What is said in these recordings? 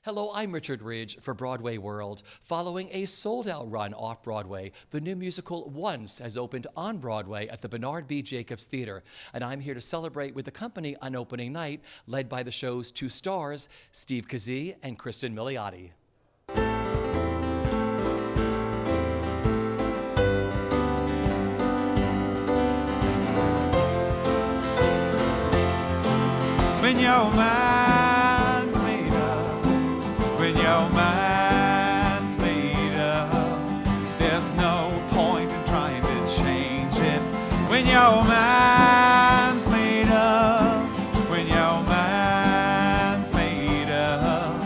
Hello, I'm Richard Ridge for Broadway World. Following a sold-out run off-Broadway, the new musical Once has opened on Broadway at the Bernard B. Jacobs Theater, and I'm here to celebrate with the company on opening night, led by the show's two stars, Steve Kazee and Cristin Milioti. When your mind's made up, when your mind's made up, there's no point in trying to change it. When your mind's made up, when your mind's made up.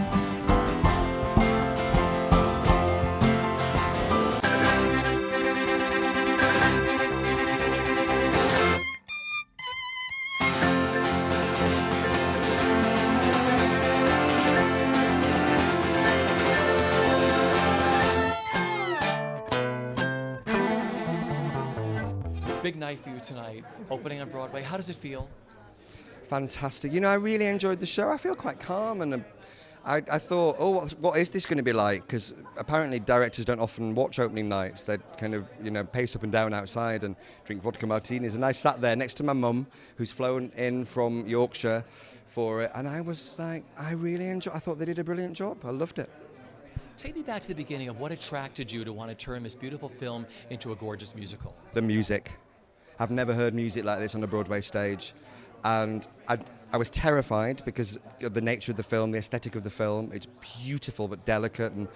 Big night for you tonight, opening on Broadway. How does it feel? Fantastic. You know, I really enjoyed the show. I feel quite calm, and I thought, oh, what is this going to be like? Because apparently directors don't often watch opening nights. They kind of, pace up and down outside and drink vodka martinis. And I sat there next to my mum, who's flown in from Yorkshire for it, and I was like, I thought they did a brilliant job. I loved it. Take me back to the beginning of what attracted you to want to turn this beautiful film into a gorgeous musical. The music. I've never heard music like this on a Broadway stage, and I was terrified because of the nature of the film, the aesthetic of the film. It's beautiful but delicate and,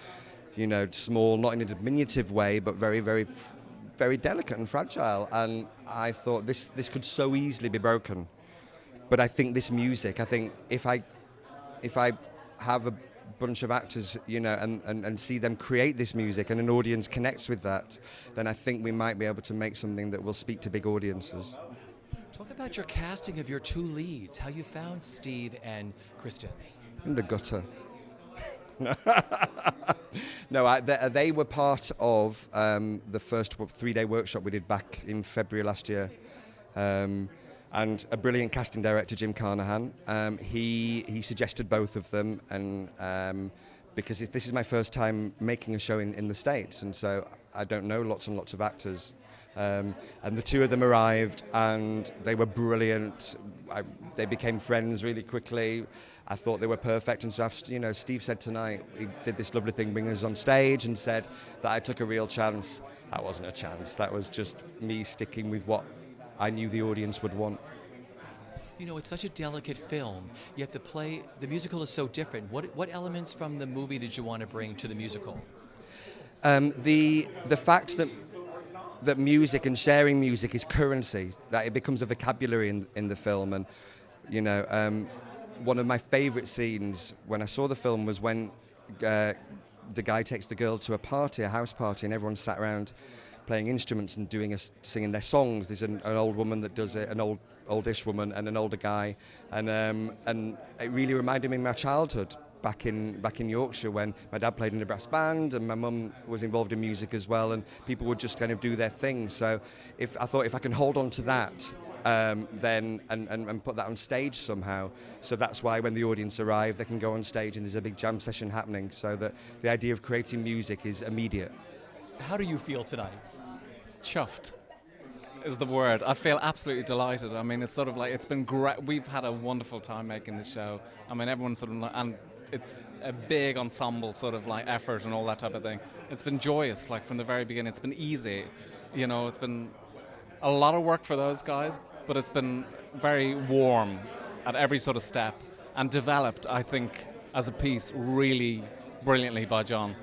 small, not in a diminutive way, but very, very, very delicate and fragile. And I thought this could so easily be broken. But I think this music, if I have a bunch of actors, and see them create this music and an audience connects with that, then I think we might be able to make something that will speak to big audiences. Talk about your casting of your two leads, how you found Steve and Cristin. In the gutter. No, they were part of the first 3-day workshop we did back in February last year. And a brilliant casting director, Jim Carnahan, he suggested both of them, and because this is my first time making a show in the States, and so I don't know lots and lots of actors. And the two of them arrived, and they were brilliant. They became friends really quickly. I thought they were perfect, and so Steve said tonight, he did this lovely thing, bringing us on stage, and said that I took a real chance. That wasn't a chance. That was just me sticking with what I knew the audience would want. It's such a delicate film, yet the musical is so different. What elements from the movie did you want to bring to the musical? The fact that music and sharing music is currency, that it becomes a vocabulary in the film. And, one of my favorite scenes when I saw the film was when the guy takes the girl to a house party, and everyone sat around playing instruments and singing their songs. There's an old woman that does it, an oldish woman, and an older guy, and it really reminded me of my childhood back in Yorkshire, when my dad played in a brass band and my mum was involved in music as well, and people would just kind of do their thing. So I thought if I can hold on to that, then and put that on stage somehow, so that's why when the audience arrive, they can go on stage and there's a big jam session happening. So that the idea of creating music is immediate. How do you feel tonight? Chuffed is the word. I feel absolutely delighted. I mean, it's sort of like, it's been great. We've had a wonderful time making this show. I mean, everyone's sort of, and it's a big ensemble sort of like effort and all that type of thing. It's been joyous, like from the very beginning. It's been easy. It's been a lot of work for those guys, but it's been very warm at every sort of step and developed, I think, as a piece really brilliantly by John.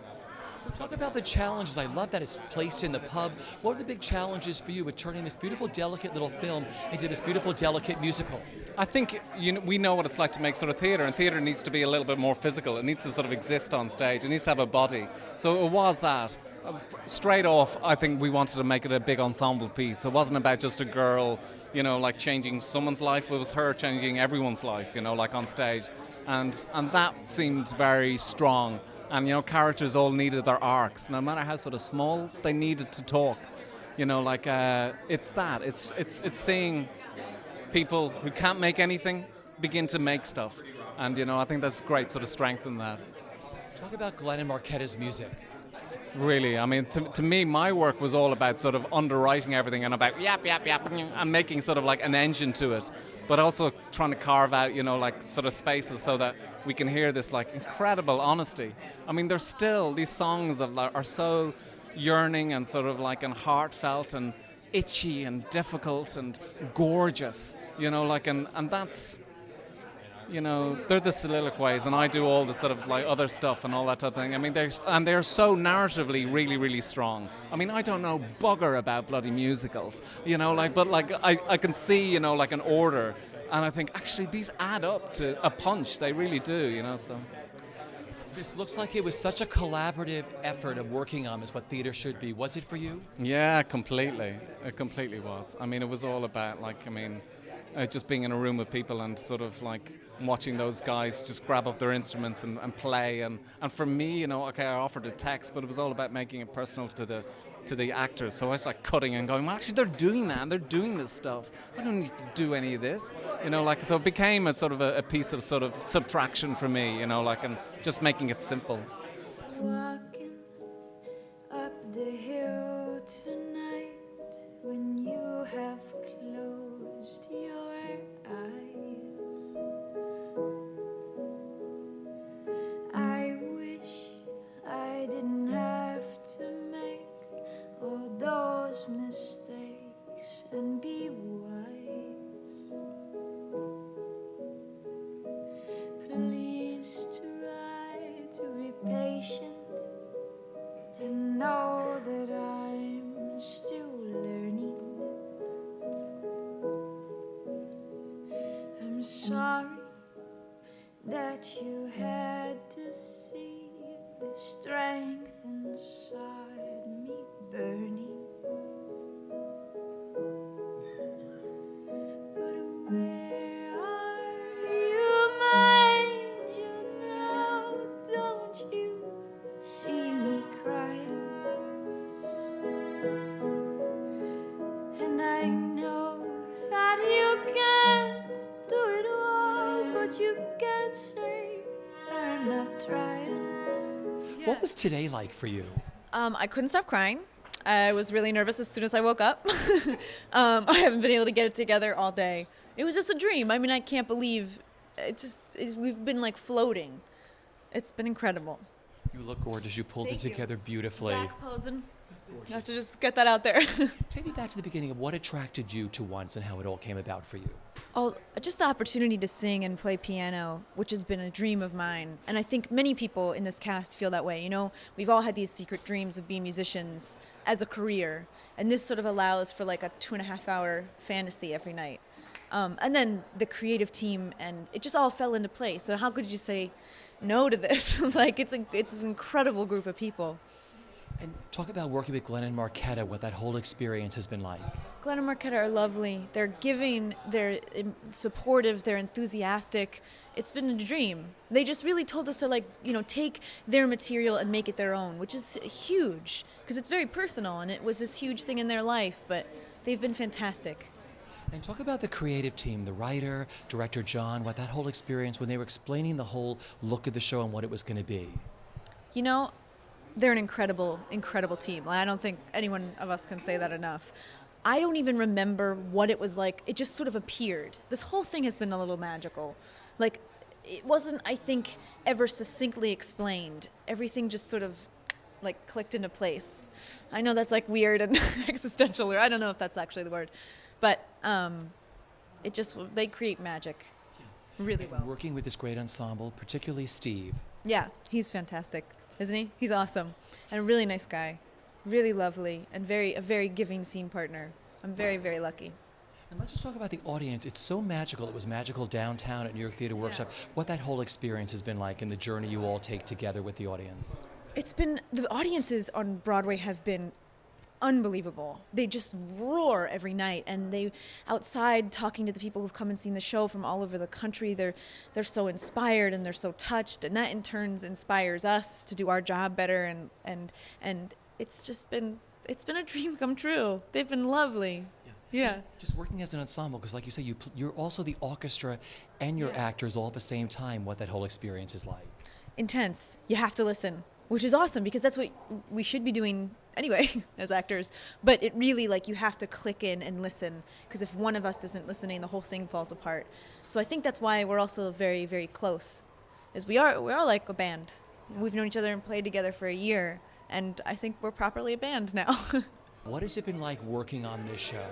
Talk about the challenges. I love that it's placed in the pub. What are the big challenges for you with turning this beautiful, delicate little film into this beautiful, delicate musical? I think we know what it's like to make sort of theatre, and theatre needs to be a little bit more physical. It needs to sort of exist on stage. It needs to have a body. So it was that. Straight off, I think we wanted to make it a big ensemble piece. It wasn't about just a girl, like changing someone's life. It was her changing everyone's life, like on stage. And that seemed very strong. And, characters all needed their arcs. No matter how sort of small, they needed to talk. It's that. It's seeing people who can't make anything begin to make stuff. And, I think there's great sort of strength in that. Talk about Glenn and Marquetta's music. It's really, I mean, to me, my work was all about sort of underwriting everything and about yap, yap, yap, and making sort of like an engine to it, but also trying to carve out, you know, like sort of spaces so that we can hear this like incredible honesty. I mean, there's still these songs that are so yearning and sort of like and heartfelt and itchy and difficult and gorgeous, you know, like, and that's, you know, they're the soliloquies, and I do all the sort of like other stuff and all that type of thing. I mean, they're so narratively really, really strong. I mean, I don't know bugger about bloody musicals, you know, like, but like I can see, you know, like an order, and I think actually these add up to a punch. They really do, you know. So This looks like it was such a collaborative effort of working on this, what theater should be. Was it for you? yeah, completely, it completely was. I mean, it was all about like, I mean, just being in a room with people and sort of like watching those guys just grab up their instruments and play. And for me, you know, okay, I offered a text, but it was all about making it personal to the actors. So I was like cutting and going, well, actually, they're doing that, and they're doing this stuff. I don't need to do any of this, you know, like, so it became a sort of a piece of sort of subtraction for me, you know, like, and just making it simple. Walking up the hill tonight when you have closed your eyes. I wish I didn't have to make all those mistakes and be wise. Please try to be patient and know that I'm still learning. I'm sorry that you had to see the strength inside me burning. But where are you, my angel, now? Don't you see me crying? And I know that you can't do it all, but you can't say I'm not trying. What was today like for you? I couldn't stop crying. I was really nervous as soon as I woke up. I haven't been able to get it together all day. It was just a dream. I mean, I can't believe we've been like floating. It's been incredible. You look gorgeous. You pulled Thank it you. together beautifully. Zach posing. I have to just get that out there. Take me back to the beginning of what attracted you to Once and how it all came about for you. Oh, just the opportunity to sing and play piano, which has been a dream of mine. And I think many people in this cast feel that way. You know, we've all had these secret dreams of being musicians as a career. And this sort of allows for like a 2.5-hour fantasy every night. And then the creative team, and it just all fell into place. So how could you say no to this? Like, it's an incredible group of people. And talk about working with Glenn and Marquetta, what that whole experience has been like. Glenn and Marquetta are lovely. They're giving, they're supportive, they're enthusiastic. It's been a dream. They just really told us to, like, you know, take their material and make it their own, which is huge because it's very personal and it was this huge thing in their life, but they've been fantastic. And talk about the creative team, the writer, director John, what that whole experience when they were explaining the whole look of the show and what it was going to be. You know, they're an incredible, incredible team. I don't think anyone of us can say that enough. I don't even remember what it was like. It just sort of appeared. This whole thing has been a little magical. Like, it wasn't, I think, ever succinctly explained. Everything just sort of, like, clicked into place. I know that's, like, weird and existential, or I don't know if that's actually the word. But they create magic really well. Working with this great ensemble, particularly Steve. Yeah, he's fantastic, isn't he? He's awesome. And a really nice guy. Really lovely and a very giving scene partner. I'm very, very lucky. And let's just talk about the audience. It's so magical. It was magical downtown at New York Theater Workshop. What that whole experience has been like and the journey you all take together with the audience. The audiences on Broadway have been unbelievable. They just roar every night, and they outside talking to the people who've come and seen the show from all over the country. They're so inspired and they're so touched, and that in turn inspires us to do our job better, and it's just been a dream come true. They've been lovely. Yeah. Just working as an ensemble, because like you say, you're also the orchestra and your actors all at the same time, what that whole experience is like. intense. You have to listen, which is awesome because that's what we should be doing anyway as actors. But it really, like, you have to click in and listen, because if one of us isn't listening, the whole thing falls apart. So I think that's why we're also very, very close, is we're like a band. We've known each other and played together for a year, and I think we're properly a band now. What has it been like working on this show?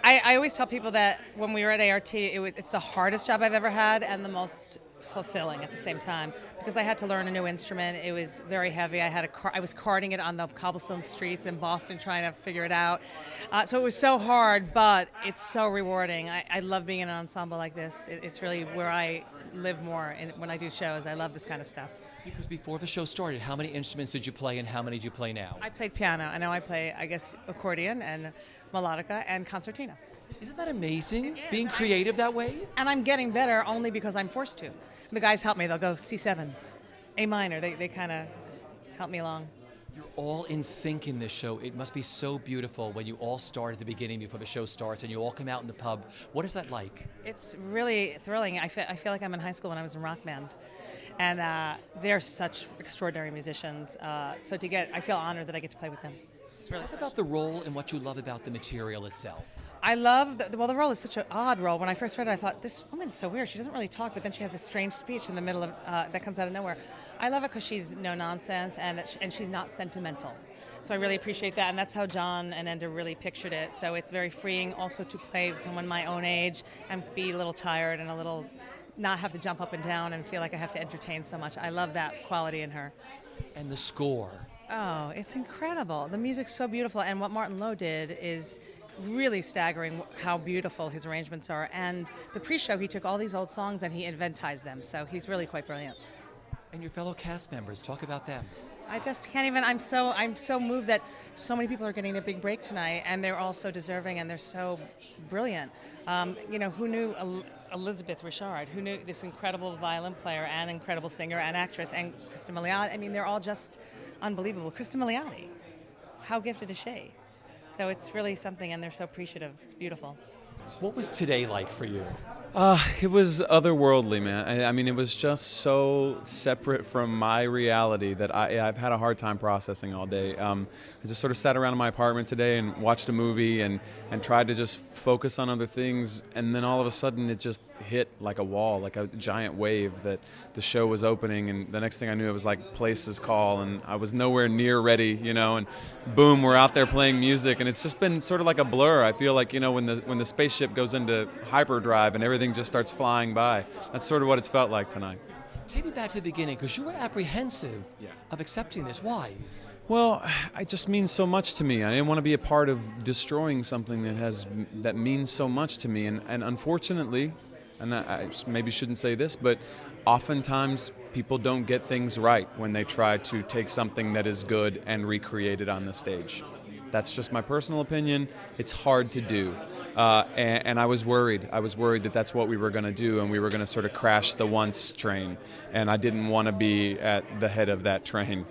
I always tell people that when we were at ART, it's the hardest job I've ever had and the most fulfilling at the same time, because I had to learn a new instrument. It was very heavy. I was carting it on the cobblestone streets in Boston trying to figure it out. So it was so hard, but it's so rewarding. I love being in an ensemble like this. It's really where I live more when I do shows. I love this kind of stuff. Because before the show started, how many instruments did you play and how many do you play now? I played piano, and now I play, I guess, accordion and melodica and concertina. Isn't that amazing, being creative that way? And I'm getting better only because I'm forced to. The guys help me. They'll go C7, A minor. They kind of help me along. You're all in sync in this show. It must be so beautiful when you all start at the beginning before the show starts and you all come out in the pub. What is that like? It's really thrilling. I feel like I'm in high school when I was in rock band. And they're such extraordinary musicians. I feel honored that I get to play with them. It's really Talk about the role and what you love about the material itself. I love, the role is such an odd role. When I first read it, I thought, this woman is so weird. She doesn't really talk, but then she has this strange speech in the middle of that comes out of nowhere. I love it because she's no nonsense and she's not sentimental. So I really appreciate that, and that's how John and Enda really pictured it. So it's very freeing also to play with someone my own age and be a little tired and a little not have to jump up and down and feel like I have to entertain so much. I love that quality in her. And the score. Oh, it's incredible. The music's so beautiful, and what Martin Lowe did is really staggering how beautiful his arrangements are. And the pre-show, he took all these old songs and he inventized them, so he's really quite brilliant. And your fellow cast members, talk about them. I just can't even, I'm so moved that so many people are getting their big break tonight, and they're all so deserving and they're so brilliant. Who knew Elizabeth Richard, who knew this incredible violin player and incredible singer and actress, and Cristin Milioti. I mean, they're all just unbelievable. Cristin Milioti, how gifted is she? So it's really something, and they're so appreciative. It's beautiful. What was today like for you? It was otherworldly, man. I mean, it was just so separate from my reality that I've had a hard time processing all day. I just sort of sat around in my apartment today and watched a movie and tried to just focus on other things, and then all of a sudden it just hit like a wall, like a giant wave, that the show was opening, and the next thing I knew it was like Places Call, and I was nowhere near ready, and boom, we're out there playing music, and it's just been sort of like a blur. I feel like, when the spaceship goes into hyperdrive and everything just starts flying by. That's sort of what it's felt like tonight. Take me back to the beginning, because you were apprehensive of accepting this. Why? Well, it just means so much to me. I didn't want to be a part of destroying something that means so much to me. And unfortunately, and I maybe shouldn't say this, but oftentimes people don't get things right when they try to take something that is good and recreate it on the stage. That's just my personal opinion. It's hard to do. And I was worried. I was worried that that's what we were going to do, and we were going to sort of crash the once train. And I didn't want to be at the head of that train.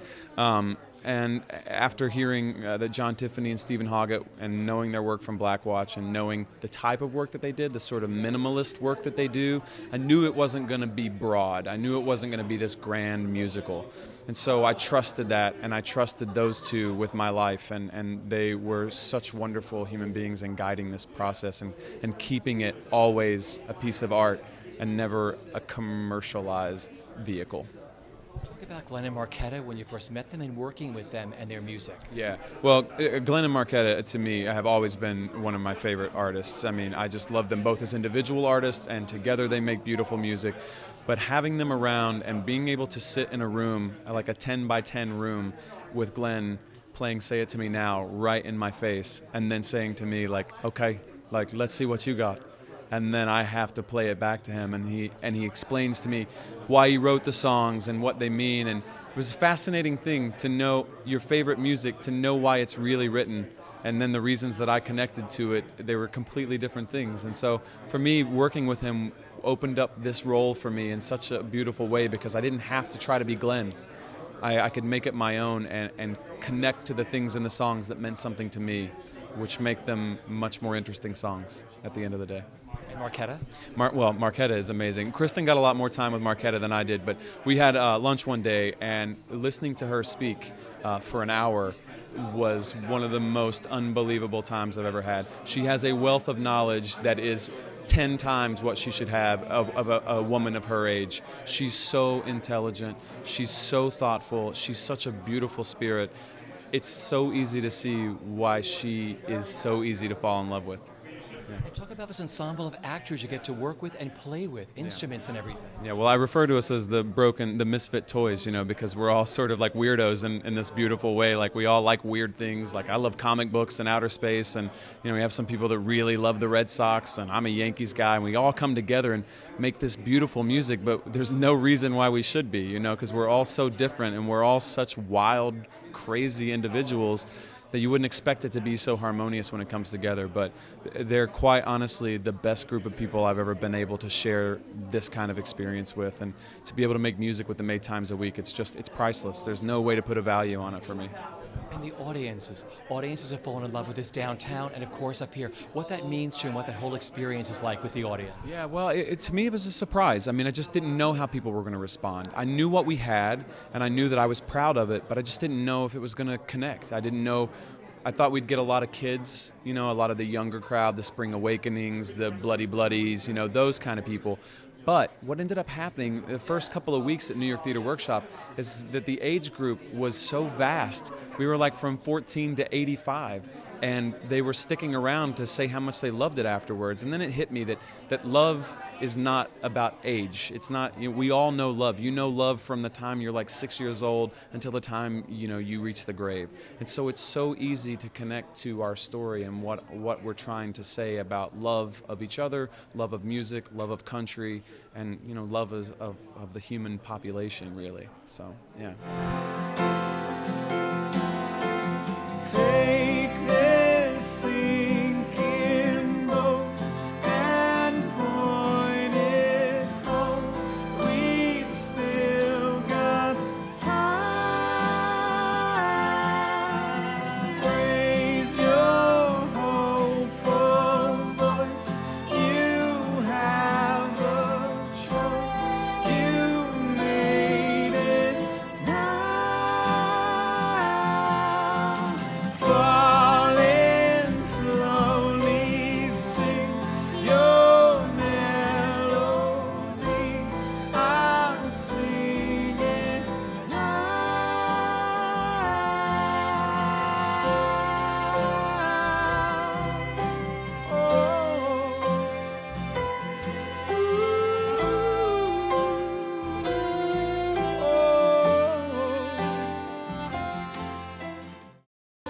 And after hearing that John Tiffany and Stephen Hoggett, and knowing their work from Blackwatch, and knowing the type of work that they did, the sort of minimalist work that they do, I knew it wasn't going to be broad. I knew it wasn't going to be this grand musical. And so I trusted that, and I trusted those two with my life, and they were such wonderful human beings in guiding this process and keeping it always a piece of art and never a commercialized vehicle. Talk about Glenn and Marquetta when you first met them and working with them and their music. Yeah, well, Glenn and Marquetta, to me, have always been one of my favorite artists. I mean, I just love them both as individual artists, and together they make beautiful music. But having them around and being able to sit in a room, like a 10 by 10 room, with Glenn playing Say It To Me Now right in my face, and then saying to me, like, okay, like, let's see what you got. And then I have to play it back to him, and he explains to me why he wrote the songs and what they mean. And it was a fascinating thing to know your favorite music, to know why it's really written, and then the reasons that I connected to it, they were completely different things. And so for me, working with him opened up this role for me in such a beautiful way, because I didn't have to try to be Glenn. I could make it my own and connect to the things in the songs that meant something to me, which make them much more interesting songs at the end of the day. And Marquetta? Well, Marquetta is amazing. Cristin got a lot more time with Marquetta than I did, but we had lunch one day, and listening to her speak for an hour was one of the most unbelievable times I've ever had. She has a wealth of knowledge that is 10 times what she should have of a woman of her age. She's so intelligent. She's so thoughtful. She's such a beautiful spirit. It's so easy to see why she is so easy to fall in love with. And talk about this ensemble of actors you get to work with and play with, instruments and everything. Yeah, well, I refer to us as the misfit toys, because we're all sort of like weirdos in this beautiful way. Like, we all like weird things. Like, I love comic books and outer space, and we have some people that really love the Red Sox, and I'm a Yankees guy, and we all come together and make this beautiful music. But there's no reason why we should be, because we're all so different, and we're all such wild, crazy individuals that you wouldn't expect it to be so harmonious when it comes together. But they're quite honestly the best group of people I've ever been able to share this kind of experience with. And to be able to make music with them 8 times a week, it's priceless. There's no way to put a value on it for me. And the audiences have fallen in love with this downtown and of course up here. What that means to you and what that whole experience is like with the audience. Yeah, well, to me it was a surprise. I mean, I just didn't know how people were going to respond. I knew what we had, and I knew that I was proud of it, but I just didn't know if it was going to connect. I didn't know. I thought we'd get a lot of kids, a lot of the younger crowd, the Spring Awakenings, the Bloody Bloodies, those kind of people. But what ended up happening the first couple of weeks at New York Theater Workshop is that the age group was so vast. We were like from 14 to 85, and they were sticking around to say how much they loved it afterwards. And then it hit me that love is not about age. It's not, we all know love. You know love from the time you're like 6 years old until the time, you reach the grave. And so it's so easy to connect to our story and what we're trying to say about love of each other, love of music, love of country, and, love of the human population, really. So, yeah. Take